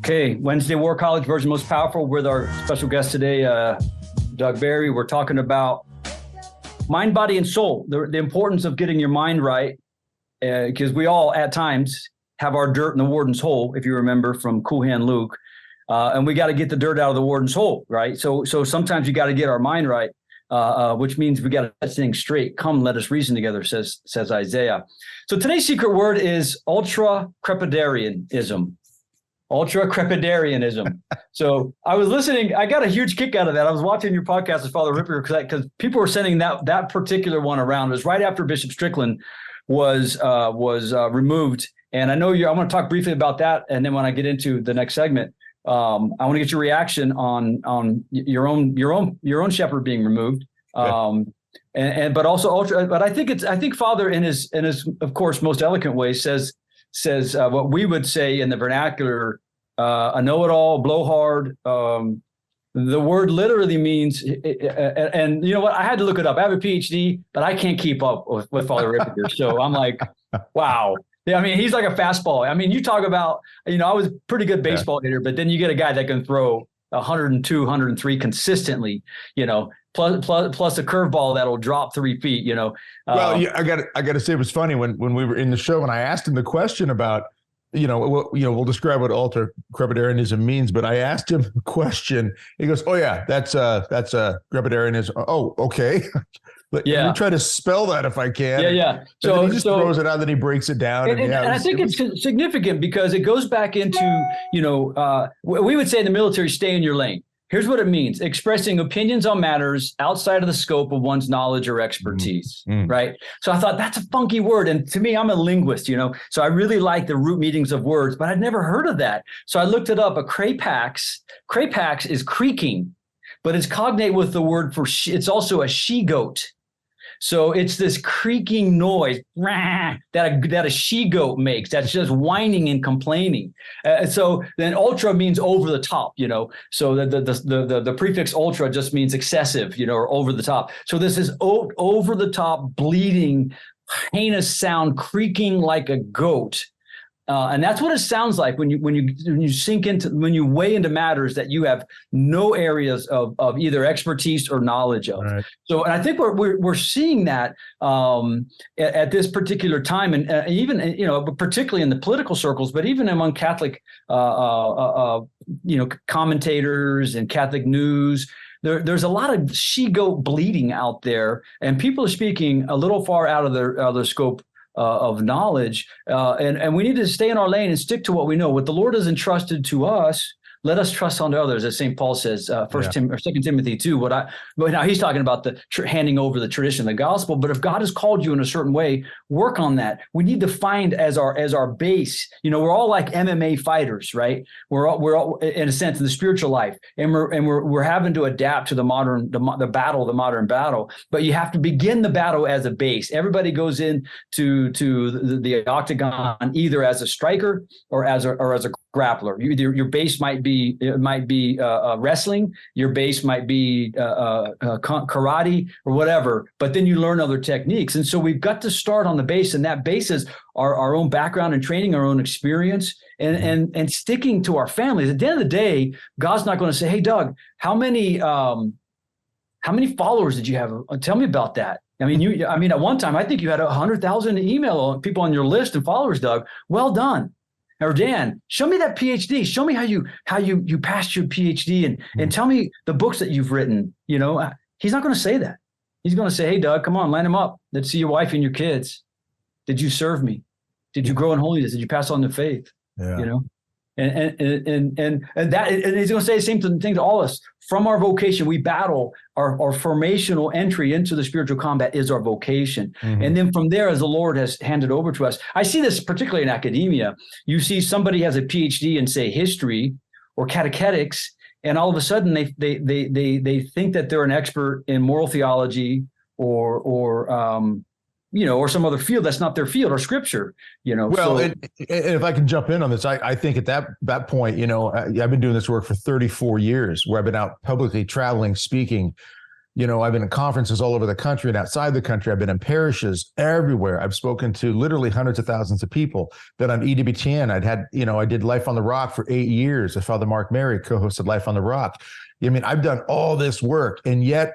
Okay, Wednesday War College version most powerful with our special guest today, Doug Barry. We're talking about mind, body, and soul, the importance of getting your mind right, because we all at times have our dirt in the warden's hole, if you remember from Cool Hand Luke, and we got to get the dirt out of the warden's hole, right? So sometimes you got to get our mind right, which means we got to set things straight. Come, let us reason together, says Isaiah. So today's secret word is ultracrepidarianism. Ultracrepidarianism. So I was listening. I got a huge kick out of that. I was watching your podcast with Father Ripper because people were sending that particular one around. It was right after Bishop Strickland was removed. And I know I want to talk briefly about that. And then when I get into the next segment, I want to get your reaction on your own shepherd being removed. But I think Father in his of course most eloquent way says what we would say in the vernacular, a know-it-all, blowhard. The word literally means, and you know what? I had to look it up. I have a PhD, but I can't keep up with Father Ripper. So I'm like, wow. Yeah, I mean, he's like a fastball. I mean, you talk about, I was a pretty good baseball hitter, but then you get a guy that can throw 102, 103 consistently, plus a curveball that'll drop 3 feet, Well, I got to say, it was funny when we were in the show and I asked him the question about, we'll describe what ultracrepidarianism means, but I asked him a question. He goes, "Oh yeah, that's crepidarianism." Oh, okay. Let me try to spell that if I can. Yeah. So he just throws it out, then he breaks it down. And I think it's significant because it goes back into, we would say in the military, stay in your lane. Here's what it means: expressing opinions on matters outside of the scope of one's knowledge or expertise, right? So I thought that's a funky word. And to me, I'm a linguist, so I really like the root meanings of words, but I'd never heard of that. So I looked it up. A crapax is creaking, but it's cognate with the word for it's also a she-goat. So it's this creaking noise that a she-goat makes that's just whining and complaining. So then ultra means over the top, So the prefix ultra just means excessive, or over the top. So this is over the top, bleeding, heinous sound, creaking like a goat. And that's what it sounds like when you weigh into matters that you have no areas of either expertise or knowledge of. Right. So, and I think we're seeing that at this particular time, and even particularly in the political circles, but even among Catholic commentators and Catholic news. There's a lot of she-goat bleeding out there, and people are speaking a little far out of their scope of knowledge, and we need to stay in our lane and stick to what we know. What the Lord has entrusted to us, let us trust unto others, as St. Paul says, 2 Timothy 2. But now he's talking about the handing over the tradition of the gospel. But if God has called you in a certain way, work on that. We need to find as our base. We're all like MMA fighters, right? We're all in a sense in the spiritual life, and we're having to adapt to the modern battle. But you have to begin the battle as a base. Everybody goes in to the octagon either as a striker or as a grappler. Your base might be wrestling. Your base might be karate or whatever. But then you learn other techniques, and so we've got to start on the base, and that base is our own background and training, our own experience, and sticking to our families. At the end of the day, God's not going to say, "Hey, Doug, how many followers did you have? Tell me about that." I mean, at one time, I think you had 100,000 email people on your list and followers, Doug. Well done. Or Dan, show me that PhD. Show me how you passed your PhD and tell me the books that you've written. He's not going to say that. He's going to say, "Hey, Doug, come on, line them up. Let's see your wife and your kids. Did you serve me? Did you grow in holiness? Did you pass on the faith?" Yeah. And he's going to say the same thing to all of us. From our vocation, we battle. Our formational entry into the spiritual combat is our vocation. Mm-hmm. And then from there, as the Lord has handed over to us, I see this particularly in academia. You see somebody has a PhD in, say, history or catechetics, and all of a sudden they think that they're an expert in moral theology or some other field that's not their field, or scripture, Well, so, and if I can jump in on this, I think at that point, I've been doing this work for 34 years where I've been out publicly traveling, speaking. I've been in conferences all over the country and outside the country. I've been in parishes everywhere. I've spoken to literally hundreds of thousands of people. Then on EWTN, I did Life on the Rock for 8 years. Father Mark Mary co-hosted Life on the Rock. I mean, I've done all this work, and yet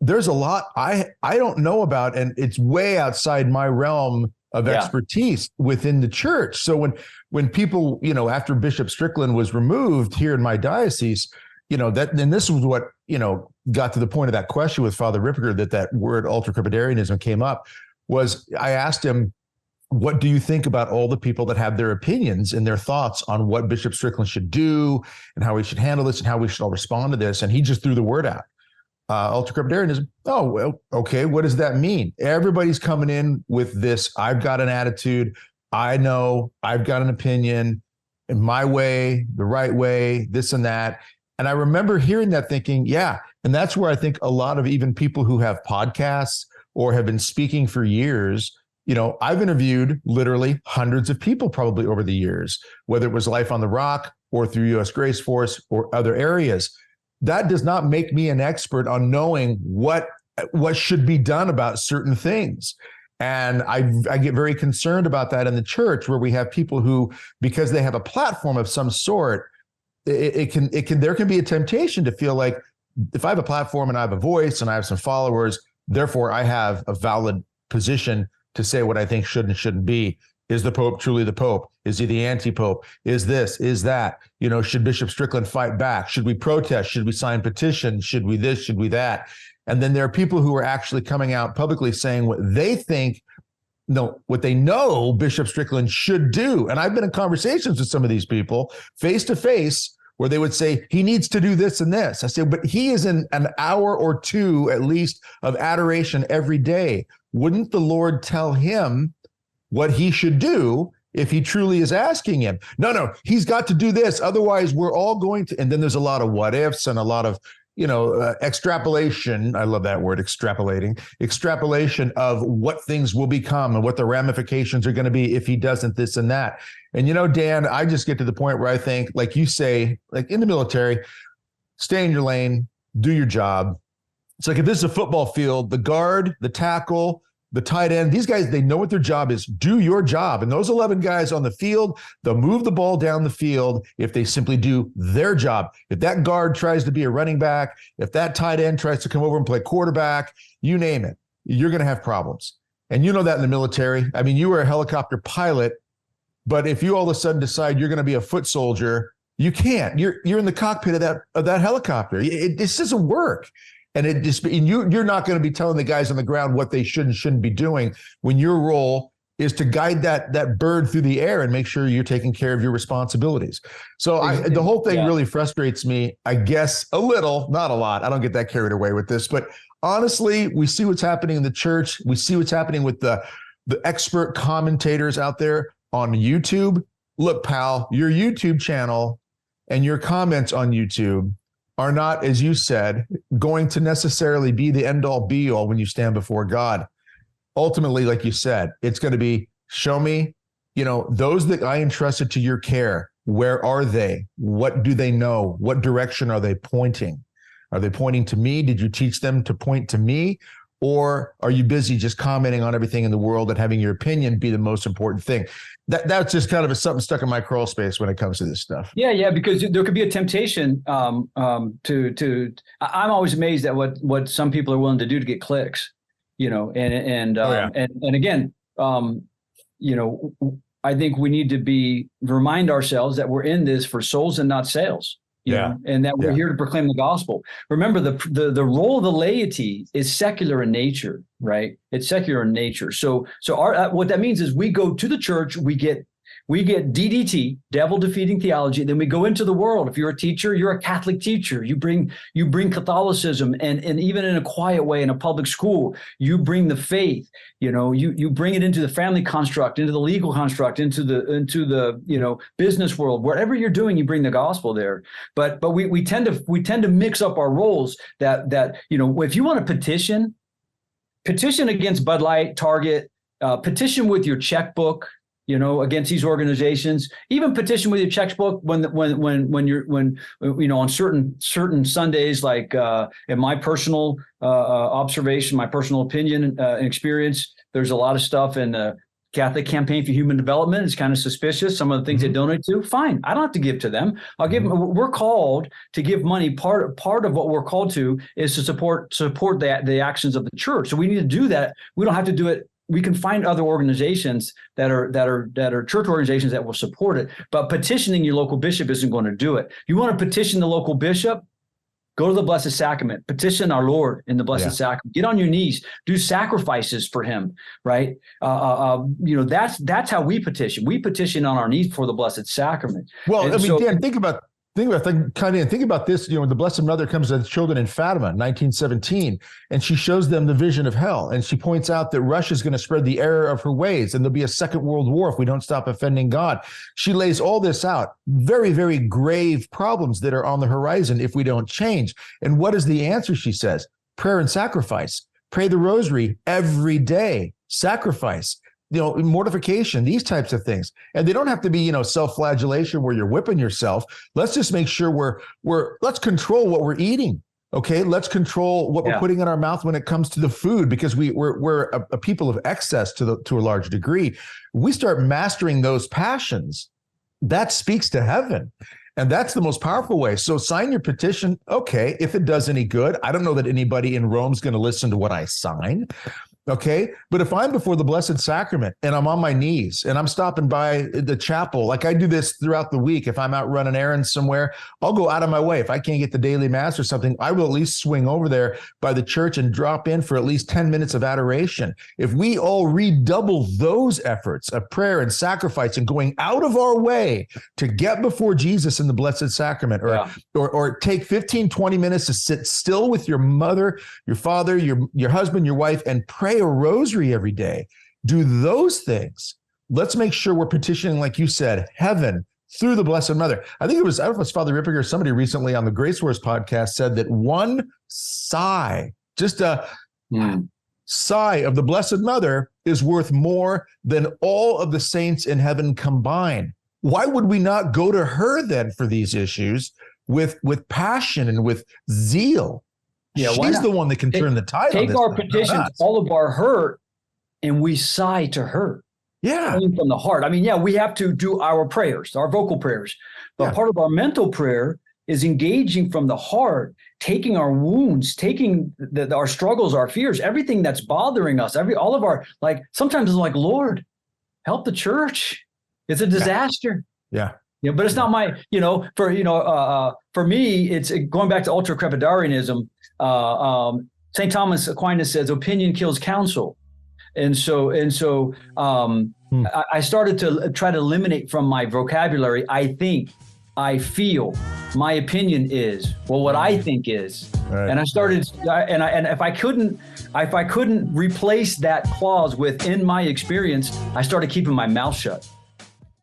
there's a lot I don't know about, and it's way outside my realm of expertise within the church. So when people, after Bishop Strickland was removed here in my diocese, then this was what, got to the point of that question with Father Ripperger, that word ultracrepidarianism came up, was I asked him, what do you think about all the people that have their opinions and their thoughts on what Bishop Strickland should do and how we should handle this and how we should all respond to this? And he just threw the word out. Ultracrepidarianism. Oh, well, okay. What does that mean? Everybody's coming in with this. I've got an attitude. I know I've got an opinion in my way, the right way, this and that. And I remember hearing that thinking, yeah. And that's where I think a lot of even people who have podcasts or have been speaking for years, I've interviewed literally hundreds of people probably over the years, whether it was Life on the Rock or through U.S. Grace Force or other areas. That does not make me an expert on knowing what should be done about certain things. And I get very concerned about that in the church, where we have people who, because they have a platform of some sort, there can be a temptation to feel like, if I have a platform and I have a voice and I have some followers, therefore I have a valid position to say what I think should and shouldn't be. Is the Pope truly the Pope? Is he the anti-Pope? Is this? Is that? Should Bishop Strickland fight back? Should we protest? Should we sign petitions? Should we this? Should we that? And then there are people who are actually coming out publicly saying what they think, what they know Bishop Strickland should do. And I've been in conversations with some of these people face to face, where they would say, he needs to do this and this. I say, but he is in an hour or two at least of adoration every day. Wouldn't the Lord tell him what he should do if he truly is asking him? No, he's got to do this. Otherwise, we're all going to. And then there's a lot of what ifs and a lot of, extrapolation. I love that word, extrapolation of what things will become and what the ramifications are going to be if he doesn't this and that. And, Dan, I just get to the point where I think, like you say, like in the military, stay in your lane, do your job. It's like if this is a football field, the guard, the tackle, the tight end, these guys, they know what their job is. Do your job. And those 11 guys on the field, they'll move the ball down the field if they simply do their job. If that guard tries to be a running back, if that tight end tries to come over and play quarterback, you name it, you're going to have problems. And you know that in the military. I mean, you were a helicopter pilot, but if you all of a sudden decide you're going to be a foot soldier, you can't. You're in the cockpit of that helicopter. This doesn't work. And you're not going to be telling the guys on the ground what they should and shouldn't be doing, when your role is to guide that bird through the air and make sure you're taking care of your responsibilities. So the whole thing really frustrates me, I guess, a little, not a lot. I don't get that carried away with this, but honestly, we see what's happening in the church. We see what's happening with the expert commentators out there on YouTube. Look, pal, your YouTube channel and your comments on YouTube are not, as you said, going to necessarily be the end-all be-all when you stand before God. Ultimately, like you said, it's going to be, show me, those that I entrusted to your care, where are they? What do they know? What direction are they pointing? Are they pointing to me? Did you teach them to point to me? Or are you busy just commenting on everything in the world and having your opinion be the most important thing? That's just kind of something stuck in my crawl space when it comes to this stuff. Yeah, because there could be a temptation I'm always amazed at what some people are willing to do to get clicks, and again, I think we need to remind ourselves that we're in this for souls and not sales. And that we're here to proclaim the gospel. Remember, the role of the laity is secular in nature, right? It's secular in nature. So what that means is we go to the church, we get DDT, devil defeating theology. Then we go into the world. If you're a teacher, you're a Catholic teacher. You bring Catholicism, and even in a quiet way in a public school, you bring the faith. You bring it into the family construct, into the legal construct, into the business world. Wherever you're doing, you bring the gospel there. But we tend to mix up our roles. That if you want to petition against Bud Light, Target, petition with your checkbook. against these organizations. Even petition with your checkbook when you're on certain Sundays, like in my personal observation, my personal opinion and experience. There's a lot of stuff in the Catholic Campaign for Human Development. It's kind of suspicious. Some of the things they donate to, fine. I don't have to give to them. I'll give them. We're called to give money. Part of what we're called to is to support the actions of the church. So we need to do that. We don't have to do it. We can find other organizations that are church organizations that will support it. But petitioning your local bishop isn't going to do it. You want to petition the local bishop? Go to the Blessed Sacrament, petition our Lord in the Blessed Sacrament, get on your knees, do sacrifices for him, right? That's how we petition. We petition on our knees for the Blessed Sacrament. Well, Dan, think about this. The Blessed Mother comes to the children in Fatima, 1917, and she shows them the vision of hell. And she points out that Russia is going to spread the error of her ways, and there'll be a second world war if we don't stop offending God. She lays all this out, very, very grave problems that are on the horizon if we don't change. And what is the answer? She says, prayer and sacrifice. Pray the rosary every day. Sacrifice. Mortification, these types of things. And they don't have to be, self-flagellation where you're whipping yourself. Let's just make sure let's control what we're eating. Okay. Let's control what we're putting in our mouth when it comes to the food, because we're a people of excess to a large degree. We start mastering those passions. That speaks to heaven. And that's the most powerful way. So sign your petition. Okay. If it does any good, I don't know that anybody in Rome is going to listen to what I sign. Okay. But if I'm before the Blessed Sacrament and I'm on my knees and I'm stopping by the chapel, like I do this throughout the week, if I'm out running errands somewhere, I'll go out of my way. If I can't get the daily mass or something, I will at least swing over there by the church and drop in for at least 10 minutes of adoration. If we all redouble those efforts of prayer and sacrifice and going out of our way to get before Jesus in the Blessed Sacrament, or take 15, 20 minutes to sit still with your mother, your father, your husband, your wife, and pray a rosary every day, do those things. Let's make sure we're petitioning, like you said, heaven through the Blessed Mother. I don't know if it's Father Rippiger or somebody recently on the Grace Wars podcast said that one sigh, just a sigh of the Blessed Mother is worth more than all of the saints in heaven combined. Why would we not go to her then for these issues with passion and with zeal? Yeah, she's the one that can turn the tide. Take our petitions, all of our hurt, and we sigh to her. Yeah, from the heart. We have to do our prayers, our vocal prayers, but part of our mental prayer is engaging from the heart, taking our wounds, taking our struggles, our fears, everything that's bothering us, all of our, sometimes it's like, Lord, help the church. It's a disaster. Yeah. But it's not my, for me, it's going back to ultracrepidarianism. St. Thomas Aquinas says opinion kills counsel. And so I started to try to eliminate from my vocabulary, I think, I feel, my opinion is, what I think is. Right. And I started, and if I couldn't replace that clause within my experience, I started keeping my mouth shut.